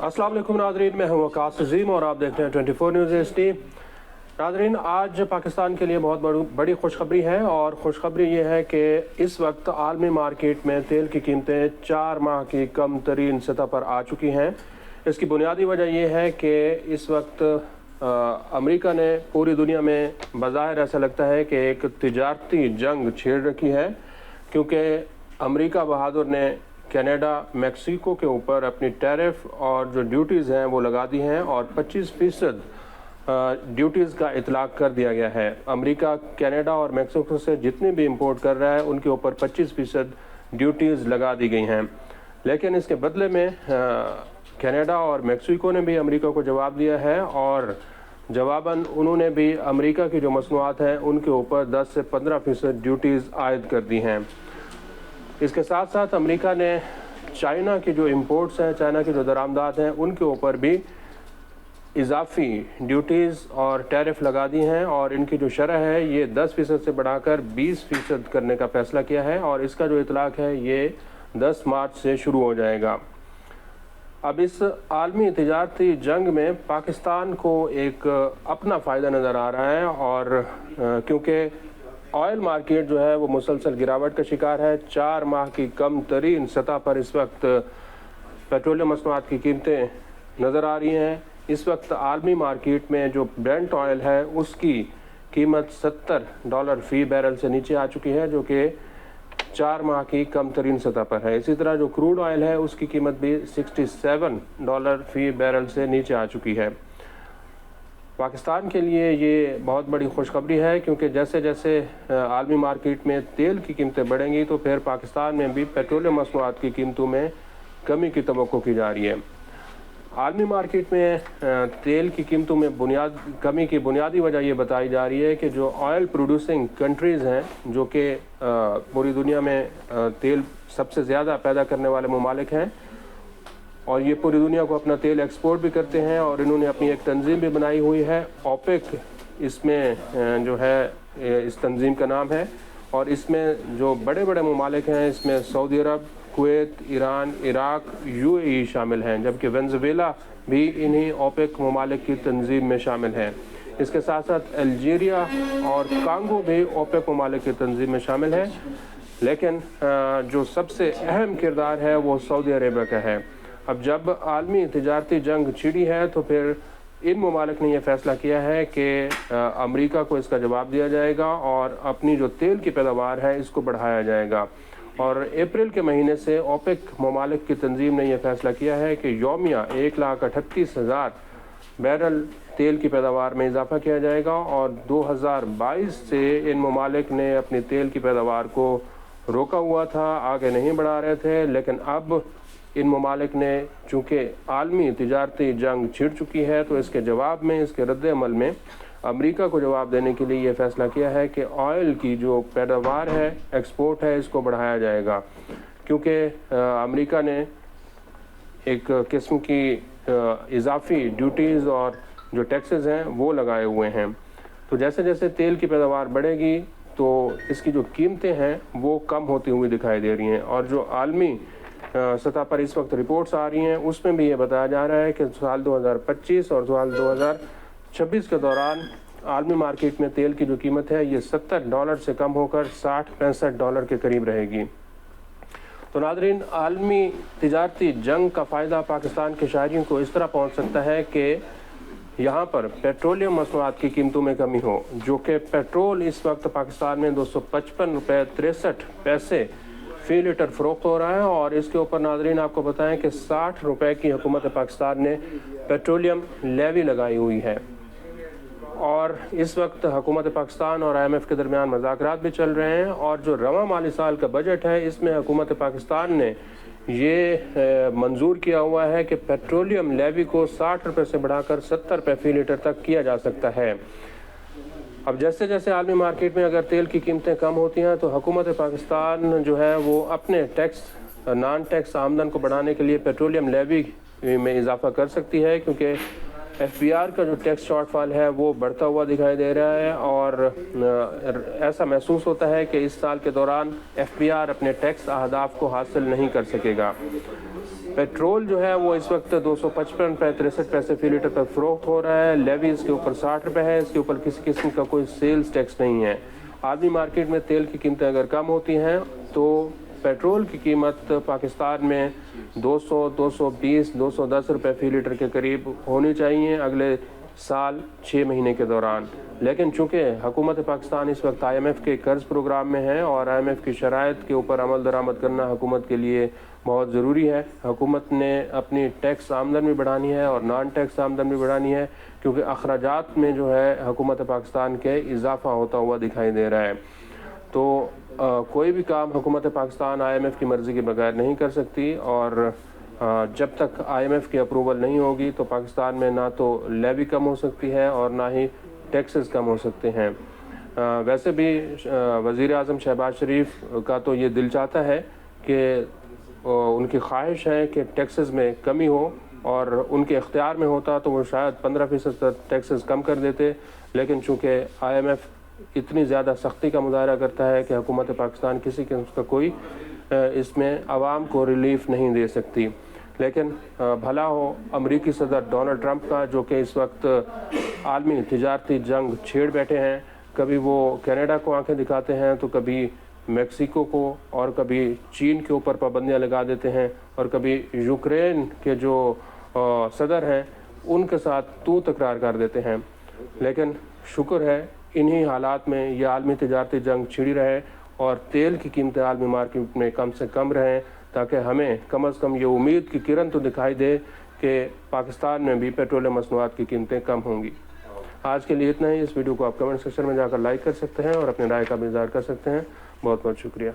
अस्सलाम वालेकुम नाज़रीन, मैं हूं वकास अज़ीम और आप देख रहे हैं 24 न्यूज़ HD। नाज़रीन, आज पाकिस्तान के लिए बहुत बड़ी खुशखबरी है और ख़ुशखबरी ये है कि इस वक्त आलमी मार्केट में तेल की कीमतें 4 माह की कम तरीन सतह पर आ चुकी हैं। इसकी बुनियादी वजह यह है कि इस वक्त अमेरिका ने पूरी दुनिया में बज़ाहिर ऐसा लगता है कि एक तिजारती जंग छेड़ रखी है, क्योंकि अमेरिका बहादुर ने कनाडा, मैक्सिको के ऊपर अपनी टैरिफ और जो ड्यूटीज़ हैं वो लगा दी हैं और 25% ड्यूटीज़ का इतलाक़ कर दिया गया है। अमेरिका कनाडा और मैक्सिको से जितने भी इंपोर्ट कर रहा है उनके ऊपर 25% ड्यूटीज़ लगा दी गई हैं। लेकिन इसके बदले में कनाडा और मैक्सिको ने भी अमेरिका को जवाब दिया है और जवाबन उन्होंने भी अमेरिका की जो मसनूआत हैं उनके ऊपर 10 से 15% ड्यूटीज़ आयद कर दी हैं। इसके साथ साथ अमेरिका ने चाइना की जो इंपोर्ट्स हैं, चाइना की जो दरामदात हैं, उनके ऊपर भी इजाफी ड्यूटीज़ और टैरिफ लगा दी हैं और इनकी जो शरह है ये 10% से बढ़ाकर 20% करने का फ़ैसला किया है और इसका जो इतलाक़ है ये 10 मार्च से शुरू हो जाएगा। अब इस आलमी तिजारती जंग में पाकिस्तान को एक अपना फ़ायदा नज़र आ रहा है और क्योंकि ऑयल मार्केट जो है वो मुसलसल गिरावट का शिकार है। 4 माह की कम तरीन सतह पर इस वक्त पेट्रोलियम मसनूआत की कीमतें नज़र आ रही हैं। इस वक्त आलमी मार्केट में जो ब्रेंट ऑयल है उसकी कीमत $70 फ़ी बैरल से नीचे आ चुकी है, जो कि 4 माह की कम तरीन सतह पर है। इसी तरह जो क्रूड ऑयल है उसकी कीमत भी $67 फ़ी बैरल से नीचे आ चुकी है। पाकिस्तान के लिए ये बहुत बड़ी खुशखबरी है, क्योंकि जैसे जैसे आलमी मार्केट में तेल की कीमतें बढ़ेंगी तो फिर पाकिस्तान में भी पेट्रोलियम मसनूआत की कीमतों में कमी की तवक्को की जा रही है। आलमी मार्केट में तेल की कीमतों में कमी की बुनियादी वजह ये बताई जा रही है कि जो ऑयल प्रोड्यूसिंग कंट्रीज़ हैं, जो कि पूरी दुनिया में तेल सबसे ज़्यादा पैदा करने वाले ममालिक हैं और ये पूरी दुनिया को अपना तेल एक्सपोर्ट भी करते हैं और इन्होंने अपनी एक तंजीम भी बनाई हुई है, ओपेक इसमें जो है इस तंजीम का नाम है। और इसमें जो बड़े बड़े ममालिक हैं इसमें सऊदी अरब, कुवैत, ईरान, इराक, UAE शामिल हैं, जबकि वेनेज़ुएला भी इन्हीं ओपेक ममालिक की तंजीम में शामिल हैं। इसके साथ साथ अल्जीरिया और कांगो भी ओपेक ममालिक की तंजीम में शामिल है। लेकिन जो सबसे अहम किरदार है वो सऊदी अरेबिया का है। अब जब आलमी तिजारती जंग छिड़ी है तो फिर इन ममालिक ने यह फ़ैसला किया है कि अमेरिका को इसका जवाब दिया जाएगा और अपनी जो तेल की पैदावार है इसको बढ़ाया जाएगा। और अप्रैल के महीने से ओपेक ममालिक की तंजीम ने यह फ़ैसला किया है कि यौमिया 1,38,000 बैरल तेल की पैदावार में इजाफा किया जाएगा और 2022 से इन ममालिक ने अपनी तेल की पैदावार को रोका हुआ था, आगे नहीं बढ़ा रहे थे। लेकिन अब इन ममालिक ने चूँकि आलमी तिजारती जंग छिड़ चुकी है तो इसके जवाब में, इसके रद्द अमल में अमेरिका को जवाब देने के लिए ये फ़ैसला किया है कि ऑयल की जो पैदावार है, एक्सपोर्ट है, इसको बढ़ाया जाएगा, क्योंकि अमेरिका ने एक किस्म की इजाफी ड्यूटीज़ और जो टैक्सेस हैं वो लगाए हुए हैं। तो जैसे जैसे तेल की पैदावार बढ़ेगी तो इसकी जो कीमतें हैं वो कम होती हुई दिखाई दे रही हैं। और जो आलमी सतह पर इस वक्त रिपोर्ट्स आ रही हैं उसमें भी ये बताया जा रहा है कि साल 2025 और साल 2026 के दौरान आलमी मार्केट में तेल की जो कीमत है ये $70 से कम होकर $60-65 के करीब रहेगी। तो नाज़रीन, आलमी तिजारती जंग का फ़ायदा पाकिस्तान के शहरियों को इस तरह पहुँच सकता है कि यहाँ पर पेट्रोलियम मसनूआत की कीमतों में कमी हो, जो कि पेट्रोल इस वक्त पाकिस्तान में $255.63 फ़ी लीटर फ़रोख्त हो रहा है और इसके ऊपर नाज़रीन आपको बताएं कि ₹60 की हुकूमत पाकिस्तान ने पेट्रोलियम लेवी लगाई हुई है। और इस वक्त हुकूमत पाकिस्तान और IMF के दरमियान मुज़ाकरात भी चल रहे हैं और जो रवां माली साल का बजट है इसमें हुकूमत पाकिस्तान ने ये मंजूर किया हुआ है कि पेट्रोलियम लेवी को ₹60 से बढ़ाकर ₹70 फ़ी लीटर तक किया जा सकता है। अब जैसे जैसे आलमी मार्केट में अगर तेल की कीमतें कम होती हैं तो हुकूमत पाकिस्तान जो है वो अपने टैक्स, नॉन टैक्स आमदन को बढ़ाने के लिए पेट्रोलियम लेवी में इजाफा कर सकती है, क्योंकि FBR کا جو ٹیکس شارٹ فال ہے وہ بڑھتا ہوا دکھائی دے رہا ہے، اور ایسا محسوس ہوتا ہے کہ اس سال کے دوران FBR اپنے ٹیکس اہداف کو حاصل نہیں کر سکے گا۔ پیٹرول جو ہے وہ اس وقت 255 روپے 63 پیسے فی لیٹر پر فروخت ہو رہا ہے۔ لیوی اس کے اوپر 60 روپے ہے، اس کے اوپر کسی قسم کا کوئی سیلز ٹیکس نہیں ہے۔ عالمی مارکیٹ میں تیل کی قیمتیں اگر کم ہوتی ہیں تو پیٹرول کی قیمت پاکستان میں 200 220 210 روپے فی لیٹر کے قریب ہونی چاہیے اگلے سال 6 مہینے کے دوران، لیکن چونکہ حکومت پاکستان اس وقت IMF کے قرض پروگرام میں ہے اور IMF کی شرائط کے اوپر عمل درآمد کرنا حکومت کے لیے بہت ضروری ہے، حکومت نے اپنی ٹیکس آمدن بھی بڑھانی ہے اور نان ٹیکس آمدن بھی بڑھانی ہے، کیونکہ اخراجات میں جو ہے حکومت پاکستان کے اضافہ ہوتا ہوا دکھائی دے رہا ہے۔ تو کوئی بھی کام حکومت پاکستان IMF کی مرضی کے بغیر نہیں کر سکتی، اور جب تک IMF کی اپروول نہیں ہوگی تو پاکستان میں نہ تو لیوی کم ہو سکتی ہے اور نہ ہی ٹیکسز کم ہو سکتے ہیں۔ ویسے بھی وزیر اعظم شہباز شریف کا تو یہ دل چاہتا ہے کہ ان کی خواہش ہے کہ ٹیکسز میں کمی ہو، اور ان کے اختیار میں ہوتا تو وہ شاید 15% تک ٹیکسز کم کر دیتے، لیکن چونکہ IMF اتنی زیادہ سختی کا مظاہرہ کرتا ہے کہ حکومت پاکستان کسی قسم کا کوئی اس میں عوام کو ریلیف نہیں دے سکتی۔ لیکن بھلا ہو امریکی صدر ڈونلڈ ٹرمپ کا، جو کہ اس وقت عالمی تجارتی جنگ چھیڑ بیٹھے ہیں، کبھی وہ کینیڈا کو آنکھیں دکھاتے ہیں تو کبھی میکسیکو کو، اور کبھی چین کے اوپر پابندیاں لگا دیتے ہیں، اور کبھی یوکرین کے جو صدر ہیں ان کے ساتھ تو تکرار کر دیتے ہیں۔ لیکن شکر ہے انہی حالات میں یہ عالمی تجارتی جنگ چھڑی رہے اور تیل کی قیمتیں عالمی مارکیٹ میں کم سے کم رہیں، تاکہ ہمیں کم از کم یہ امید کی کرن تو دکھائی دے کہ پاکستان میں بھی پیٹرولیم مصنوعات کی قیمتیں کم ہوں گی۔ آج کے لیے اتنا ہی۔ اس ویڈیو کو آپ کمنٹ سیکشن میں جا کر لائک کر سکتے ہیں اور اپنے رائے کا بھی اظہار کر سکتے ہیں۔ بہت بہت شکریہ۔